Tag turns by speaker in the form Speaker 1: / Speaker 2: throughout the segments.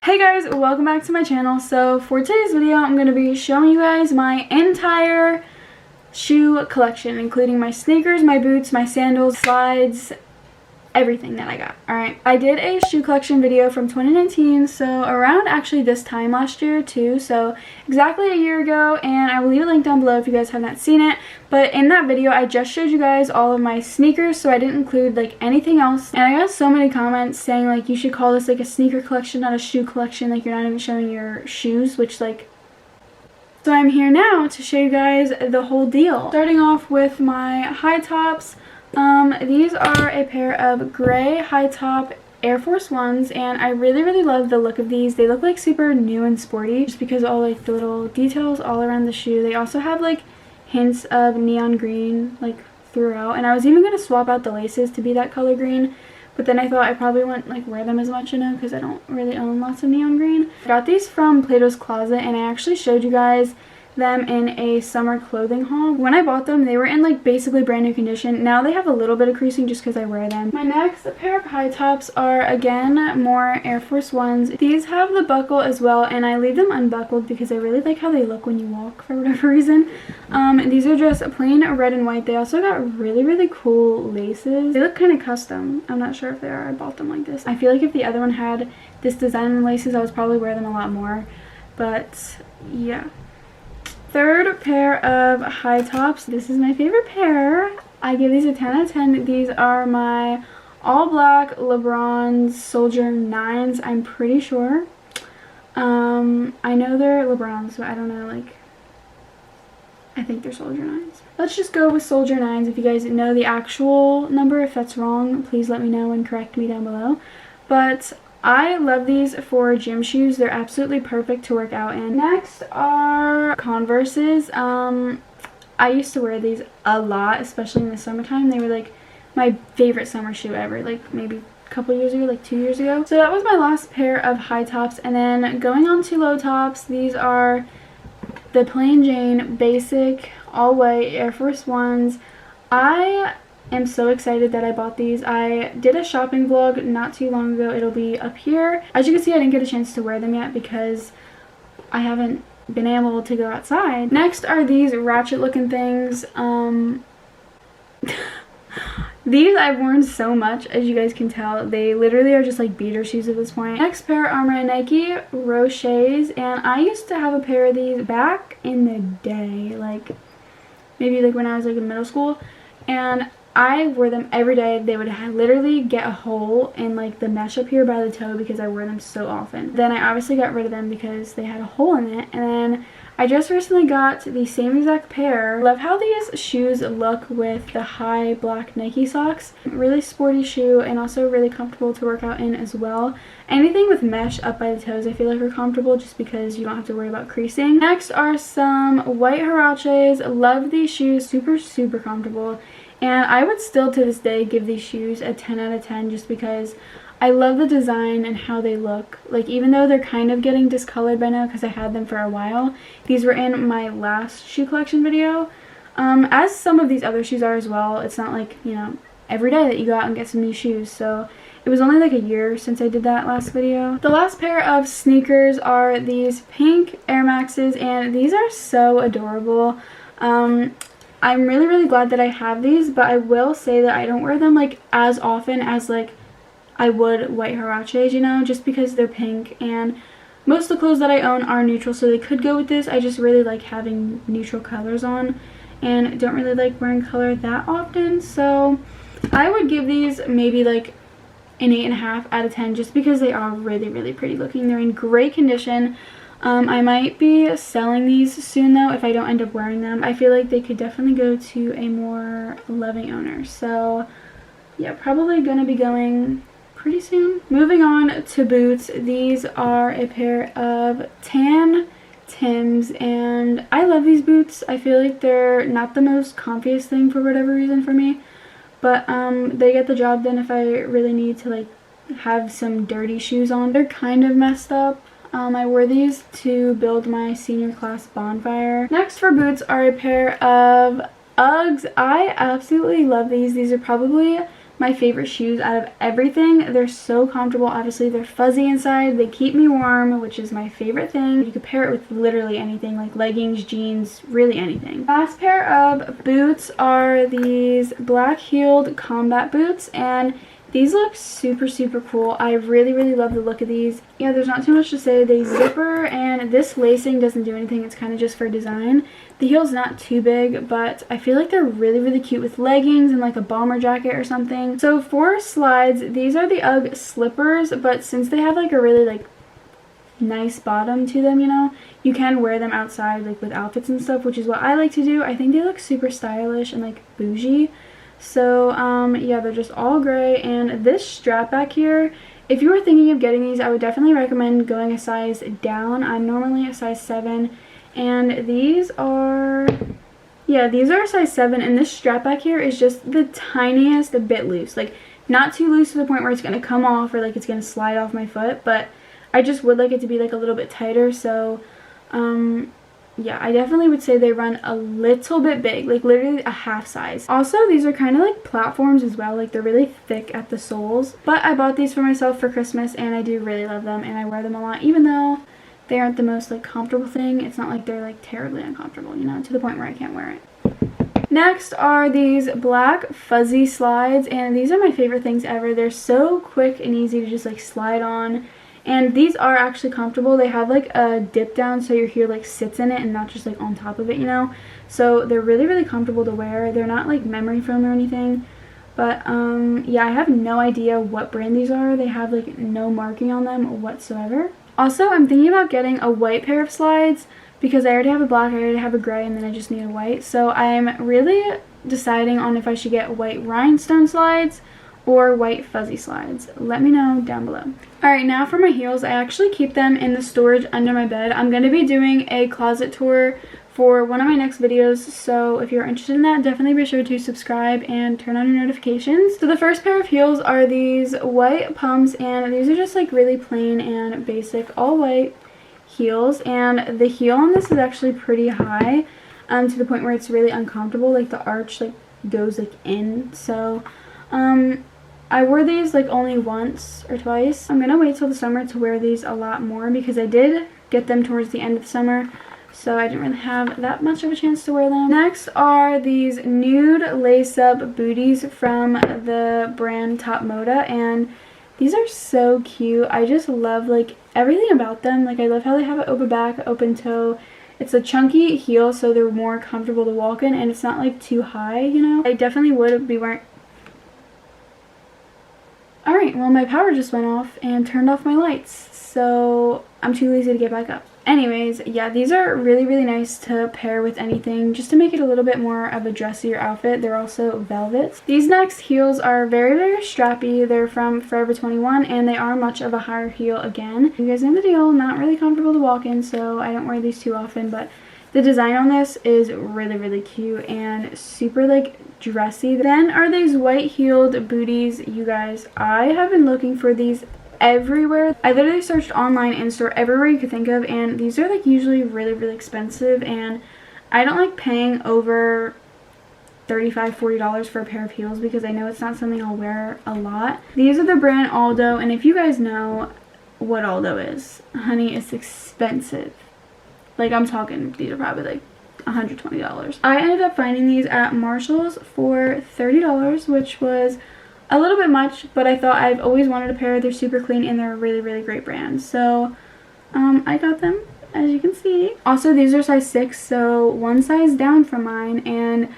Speaker 1: Hey guys, welcome back to my channel. So for today's video, I'm going to be showing you guys my entire shoe collection, including my sneakers, my boots, my sandals, slides, everything that I got. Alright, I did a shoe collection video from 2019, so around actually this time last year too, so exactly a year ago, and I will leave a link down below if you guys have not seen it. But in that video, I just showed you guys all of my sneakers, so I didn't include like anything else. And I got so many comments saying like you should call this like a sneaker collection, not a shoe collection, like you're not even showing your shoes, which like... So I'm here now to show you guys the whole deal. Starting off with my high tops. These are a pair of gray high top Air Force Ones, and I really love the look of these. They look like super new and sporty just because of all like the little details all around the shoe. They also have like hints of neon green like throughout, and I was even going to swap out the laces to be that color green, but then I thought I probably wouldn't like wear them as much, you know, because I don't really own lots of neon green. I got these from Plato's Closet, and I actually showed you guys them in a summer clothing haul. When I bought them, they were in like basically brand new condition. Now they have a little bit of creasing just because I wear them. My next pair of high tops are again more Air Force Ones. These have the buckle as well, and I leave them unbuckled because I really like how they look when you walk for whatever reason. These are just plain red and white. They also got really cool laces. They look kind of custom. I'm not sure if they are. I bought them like this. I feel like if the other one had this design and laces, I would probably wear them a lot more, but yeah. Third pair of high tops. This is my favorite pair. I give these a 10 out of 10. These are my all black LeBron Soldier 9s, I'm pretty sure. I know they're LeBrons, but I don't know, like, I think they're Soldier 9s. Let's just go with Soldier 9s. If you guys know the actual number, if that's wrong, please let me know and correct me down below. But I love these for gym shoes. They're absolutely perfect to work out in. Next are Converses. I used to wear these a lot, especially in the summertime. They were like my favorite summer shoe ever, like maybe a couple years ago, like 2 years ago. So that was my last pair of high tops. And then going on to low tops, these are the plain Jane basic all white Air Force Ones. I'm so excited that I bought these. I did a shopping vlog not too long ago. It'll be up here. As you can see, I didn't get a chance to wear them yet because I haven't been able to go outside. Next are these ratchet looking things. These I've worn so much, as you guys can tell. They literally are just like beater shoes at this point. Next pair are my Nike Rochers, and I used to have a pair of these back in the day, like maybe like when I was like in middle school, and I wore them every day. They would literally get a hole in like the mesh up here by the toe because I wore them so often. Then I obviously got rid of them because they had a hole in it, and then I just recently got the same exact pair. Love how these shoes look with the high black Nike socks. Really sporty shoe, and also really comfortable to work out in as well. Anything with mesh up by the toes I feel like are comfortable just because you don't have to worry about creasing. Next are some white Huaraches. Love these shoes, super comfortable. And I would still to this day give these shoes a 10 out of 10 just because I love the design and how they look. Like, even though they're kind of getting discolored by now because I had them for a while, these were in my last shoe collection video. As some of these other shoes are as well. It's not like, you know, every day that you go out and get some new shoes. So it was only like a year since I did that last video. The last pair of sneakers are these pink Air Maxes, and these are so adorable. I'm really glad that I have these, but I will say that I don't wear them like as often as like I would white Huaraches, you know, just because they're pink, and most of the clothes that I own are neutral, so they could go with this. I just really like having neutral colors on and don't really like wearing color that often, so I would give these maybe like an 8.5 out of 10 just because they are really pretty looking. They're in great condition. I might be selling these soon though if I don't end up wearing them. I feel like they could definitely go to a more loving owner. So yeah, probably gonna be going pretty soon. Moving on to boots. These are a pair of tan Tims, and I love these boots. I feel like they're not the most comfiest thing for whatever reason for me, but they get the job done if I really need to like have some dirty shoes on. They're kind of messed up. I wore these to build my senior class bonfire. Next for boots are a pair of Uggs. I absolutely love these. These are probably my favorite shoes out of everything. They're so comfortable. Obviously they're fuzzy inside, they keep me warm, which is my favorite thing. You could pair it with literally anything, like leggings, jeans, really anything. Last pair of boots are these black heeled combat boots, and these look super cool. I really love the look of these. Yeah, there's not too much to say. They zipper, and this lacing doesn't do anything. It's kind of just for design. The heel's not too big, but I feel like they're really cute with leggings and like a bomber jacket or something. So for slides, these are the UGG slippers, but since they have like a really like nice bottom to them, you know, you can wear them outside like with outfits and stuff, which is what I like to do. I think they look super stylish and like bougie. So yeah, they're just all gray, and this strap back here, if you were thinking of getting these, I would definitely recommend going a size down. I'm normally a size 7, and these are, yeah, these are a size 7, and this strap back here is just the tiniest bit loose, like not too loose to the point where it's going to come off or like it's going to slide off my foot, but I just would like it to be like a little bit tighter. So yeah, I definitely would say they run a little bit big, like literally a half size. Also, these are kind of like platforms as well, like they're really thick at the soles. But I bought these for myself for Christmas, and I do really love them, and I wear them a lot, even though they aren't the most like comfortable thing. It's not like they're like terribly uncomfortable, you know, to the point where I can't wear it. Next are these black fuzzy slides, and these are my favorite things ever. They're so quick and easy to just like slide on. And these are actually comfortable. They have like a dip down so your heel like sits in it and not just like on top of it, you know. So they're really comfortable to wear. They're not like memory foam or anything. But yeah, I have no idea what brand these are. They have like no marking on them whatsoever. Also, I'm thinking about getting a white pair of slides because I already have a black, I already have a gray, and then I just need a white. So I'm really deciding on if I should get white rhinestone slides or white fuzzy slides. Let me know down below. Alright, now for my heels, I actually keep them in the storage under my bed. I'm going to be doing a closet tour for one of my next videos, so if you're interested in that, definitely be sure to subscribe and turn on your notifications. So the first pair of heels are these white pumps, and these are just like really plain and basic all white heels, and the heel on this is actually pretty high, to the point where it's really uncomfortable, like the arch like goes like in. So I wore these like only once or twice. I'm gonna wait till the summer to wear these a lot more because I did get them towards the end of the summer, so I didn't really have that much of a chance to wear them. Next are these nude lace-up booties from the brand Top Moda, and these are so cute. I just love like everything about them. Like I love how they have an open back, open toe. It's a chunky heel, so they're more comfortable to walk in, and it's not like too high, you know. I definitely would be wearing. Alright, well my power just went off and turned off my lights, so I'm too lazy to get back up. Anyways, yeah, these are really nice to pair with anything, just to make it a little bit more of a dressier outfit. They're also velvet. These next heels are very strappy. They're from Forever 21, and they are much of a higher heel again. You guys know the deal, not really comfortable to walk in, so I don't wear these too often, but the design on this is really cute and super like dressy. Then are these white heeled booties. You guys, I have been looking for these everywhere. I literally searched online, in-store, everywhere you could think of, and these are like usually really expensive, and I don't like paying over $35–40 for a pair of heels because I know it's not something I'll wear a lot. These are the brand Aldo, and if you guys know what Aldo is, honey, it's expensive. Like I'm talking, these are probably like $120. I ended up finding these at Marshall's for $30, which was a little bit much, but I thought I've always wanted a pair. They're super clean and they're a really great brand. So I got them, as you can see. Also, these are size 6, so one size down from mine, and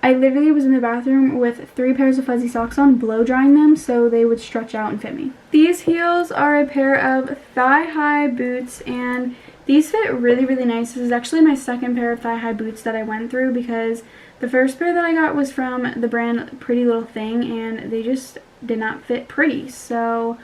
Speaker 1: I literally was in the bathroom with 3 pairs of fuzzy socks on, blow drying them so they would stretch out and fit me. These heels are a pair of thigh-high boots, and these fit really nice. This is actually my second pair of thigh-high boots that I went through because the first pair that I got was from the brand Pretty Little Thing, and they just did not fit pretty. So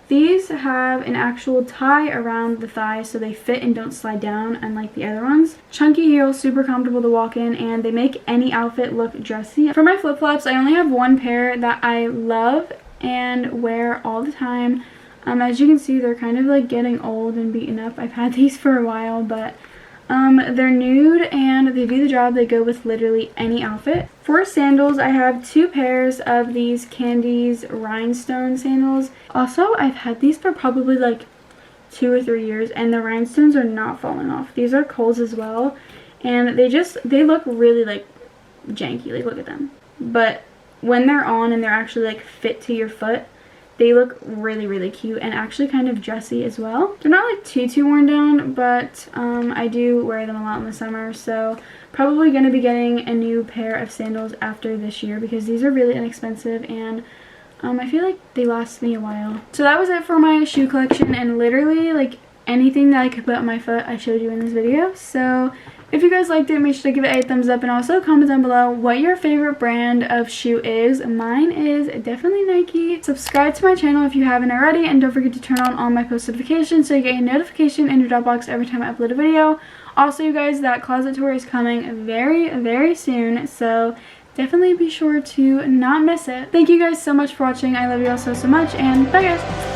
Speaker 1: these have an actual tie around the thigh so they fit and don't slide down, unlike the other ones. Chunky heels, super comfortable to walk in, and they make any outfit look dressy. For my flip-flops, I only have one pair that I love and wear all the time. As you can see, they're kind of like getting old and beaten up. I've had these for a while, but They're nude and they do the job. They go with literally any outfit. For sandals, I have 2 pairs of these Candies rhinestone sandals. Also, I've had these for probably like 2 or 3 years and the rhinestones are not falling off. These are Kohl's as well, and they look really like janky. Like, look at them. But when they're on and they're actually like fit to your foot, they look really, really cute and actually kind of dressy as well. They're not like too worn down, but I do wear them a lot in the summer, so probably going to be getting a new pair of sandals after this year because these are really inexpensive and I feel like they last me a while. So that was it for my shoe collection, and literally like anything that I could put on my foot I showed you in this video. So if you guys liked it, make sure to give it a thumbs up and also comment down below what your favorite brand of shoe is. Mine is definitely Nike. Subscribe to my channel if you haven't already, and don't forget to turn on all my post notifications so you get a notification in your Dropbox every time I upload a video. Also, you guys, that closet tour is coming very soon, so definitely be sure to not miss it. Thank you guys so much for watching. I love you all so much, and bye guys!